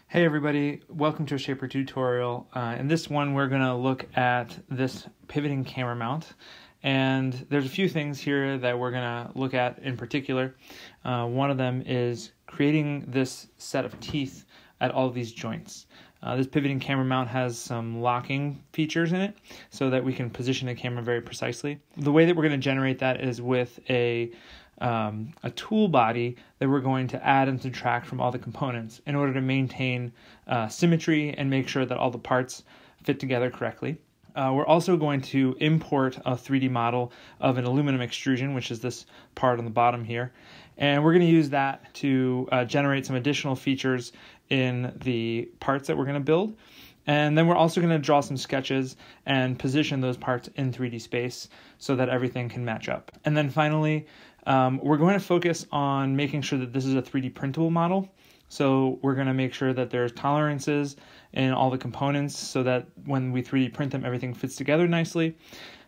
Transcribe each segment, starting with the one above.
Hey everybody, welcome to a Shaper tutorial. In this one we're going to look at this pivoting camera mount, and there's a few things here that we're going to look at in particular. One of them is creating this set of teeth at all of these joints. This pivoting camera mount has some locking features in it so that we can position the camera very precisely. The way that we're going to generate that is with a tool body that we're going to add and subtract from all the components in order to maintain symmetry and make sure that all the parts fit together correctly. We're also going to import a 3D model of an aluminum extrusion, which is this part on the bottom here, and we're going to use that to generate some additional features in the parts that we're going to build. And then we're also going to draw some sketches and position those parts in 3D space so that everything can match up. And then finally, we're going to focus on making sure that this is a 3D printable model. So we're going to make sure that there's tolerances in all the components so that when we 3D print them, everything fits together nicely,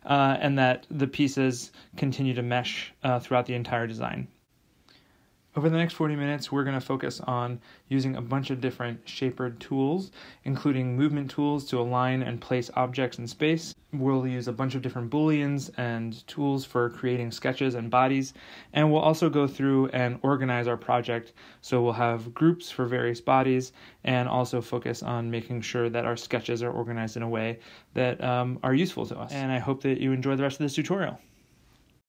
and that the pieces continue to mesh throughout the entire design. Over the next 40 minutes, we're going to focus on using a bunch of different Shapered tools, including movement tools to align and place objects in space. We'll use a bunch of different booleans and tools for creating sketches and bodies, and we'll also go through and organize our project. So we'll have groups for various bodies and also focus on making sure that our sketches are organized in a way that are useful to us. And I hope that you enjoy the rest of this tutorial.